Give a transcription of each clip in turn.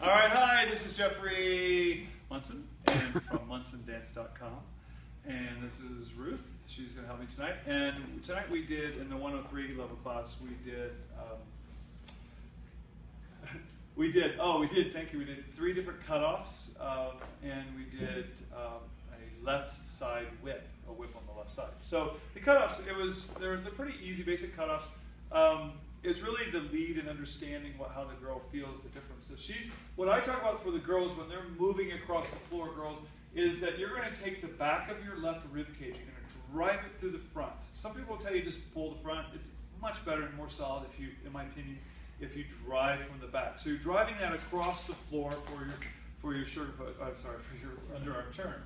All right, hi, this is Jeffrey Munson and from munsondance.com. And this is Ruth. She's going to help me tonight. And tonight we did, in the 103 level class, we did, thank you, we did 3 different cutoffs, and we did a left side whip, a whip on the left side. So the cutoffs, they're pretty easy, basic cutoffs. It's really the lead in understanding how the girl feels the difference. What I talk about for the girls when they're moving across the floor, girls, is that you're going to take the back of your left rib cage, you're going to drive it through the front. Some people will tell you just pull the front. It's much better and more solid if you, in my opinion, if you drive from the back. So you're driving that across the floor for your underarm turn.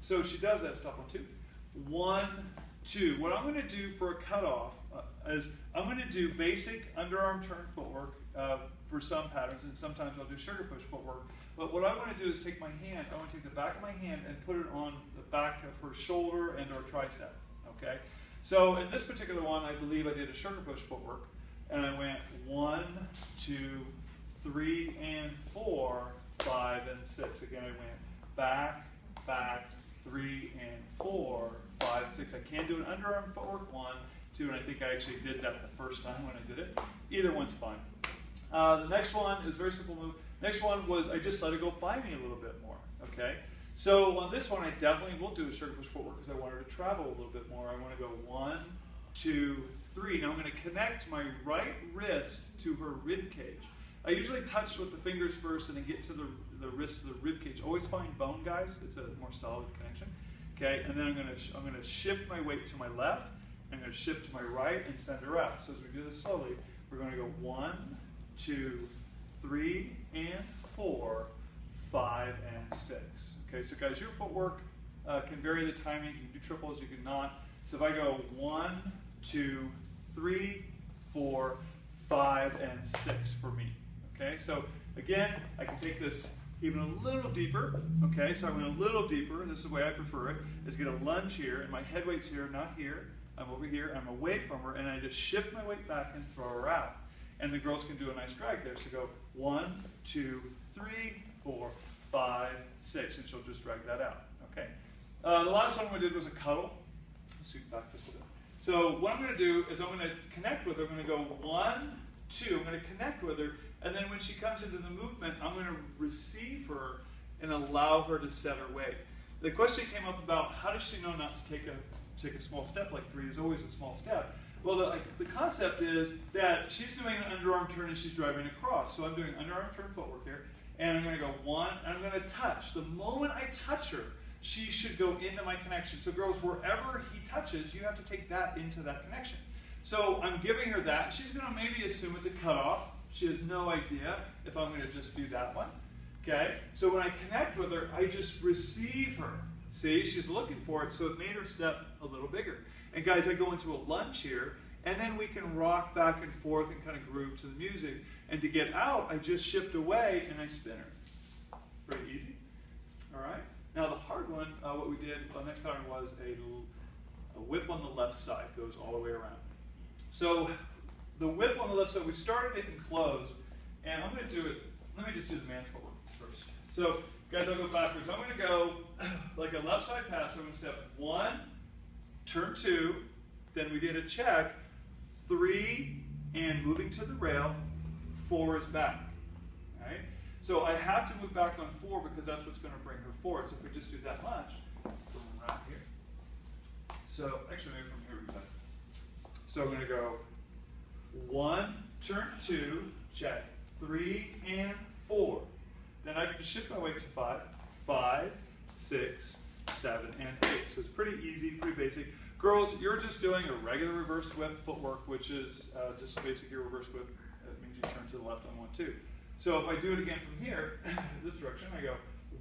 So she does that. Stop on 2. 1, 2. What I'm going to do for a cutoff is I'm going to do basic underarm turn footwork for some patterns, and sometimes I'll do sugar push footwork. But what I want to do is take my hand, I want to take the back of my hand and put it on the back of her shoulder and or tricep, okay? So in this particular one, I believe I did a sugar push footwork, and I went 1, 2, 3, and 4, 5, and 6. Again, I went back, back, 3, and 4, 5, 6. I can do an underarm footwork, 1, 2, and I think I actually did that the first time when I did it. Either one's fine. The next one is a very simple move. Next one was I just let it go by me a little bit more, okay? So on this one, I definitely will do a sugar push footwork because I want her to travel a little bit more. I want to go 1, 2, 3. Now I'm going to connect my right wrist to her rib cage. I usually touch with the fingers first and then get to the wrist to the rib cage. Always find bone, guys. It's a more solid connection. Okay, and then I'm going to shift my weight to my left. I'm going to shift to my right and send her out. So as we do this slowly, we're going to go 1, 2, 3, and 4, 5, and 6. Okay, so guys, your footwork can vary the timing. You can do triples, you can not. So if I go 1, 2, 3, 4, 5, and 6 for me. Okay, so again, I can take this even a little deeper. Okay, so I went a little deeper. This is the way I prefer it, is get a lunge here, and my head weight's here, not here. I'm over here, I'm away from her, and I just shift my weight back and throw her out. And the girls can do a nice drag there. So go 1, 2, 3, 4, 5, 6, and she'll just drag that out. Okay. The last one we did was a cuddle. Let's see back just a bit. So what I'm going to do is I'm going to connect with her. I'm going to go 1, 2. I'm going to connect with her, and then when she comes into the movement, I'm going to receive her and allow her to set her weight. The question came up about how does she know not to take a small step, like 3 is always a small step. Well, the concept is that she's doing an underarm turn and she's driving across. So I'm doing underarm turn footwork here, and I'm going to go 1, and I'm going to touch. The moment I touch her, she should go into my connection. So girls, wherever he touches, you have to take that into that connection. So I'm giving her that. She's going to maybe assume it's a cutoff. She has no idea if I'm going to just do that one. Okay? So when I connect with her, I just receive her. See, she's looking for it, so it made her step a little bigger. And guys, I go into a lunge here, and then we can rock back and forth and kind of groove to the music. And to get out, I just shift away and I spin her. Pretty easy. All right. Now the hard one, what we did on that pattern was a whip on the left side, goes all the way around. So the whip on the left side, we started it and closed, and I'm going to do it. Let me just do the man's footwork first. So guys, I'll go backwards. I'm going to go like a left side pass. I'm going to step 1, turn 2, then we did a check, 3, and moving to the rail, 4 is back. All right? So I have to move back on 4 because that's what's going to bring her forward. So if we just do that much, around here. So actually, maybe from here we go. So I'm going to go 1, turn 2, check, 3, and 4. Then I can just shift my weight to 5, 5, 6, 7, and 8. So it's pretty easy, pretty basic. Girls, you're just doing a regular reverse whip footwork, which is just basically a reverse whip. That means you turn to the left on 1, 2. So if I do it again from here, this direction, I go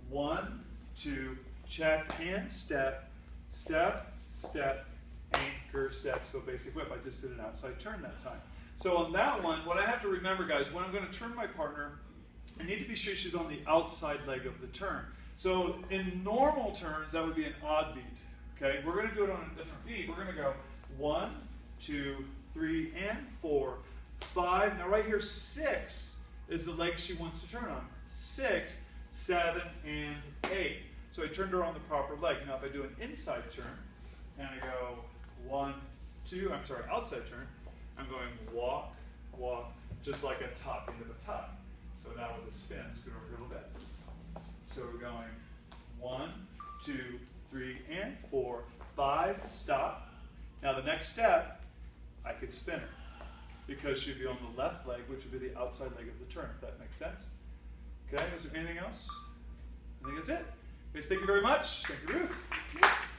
1, 2, check, and step, step, step, anchor, step. So basic whip. I just did an outside turn that time. So on that one, what I have to remember, guys, when I'm going to turn my partner, I need to be sure she's on the outside leg of the turn. So in normal turns, that would be an odd beat. Okay, we're going to do it on a different beat. We're going to go 1, 2, 3, and 4, 5. Now right here, 6 is the leg she wants to turn on. 6, 7, and 8. So I turned her on the proper leg. Now if I do an inside turn, and I go 1, 2, I'm sorry, outside turn, I'm going walk, walk, just like a tuck into the tuck. So now with a spin, scoot over here a little bit. So we're going 1, 2, 3, and 4, 5, stop. Now the next step, I could spin her because she'd be on the left leg, which would be the outside leg of the turn, if that makes sense. Okay, is there anything else? I think that's it. Guys, thank you very much. Thank you, Ruth.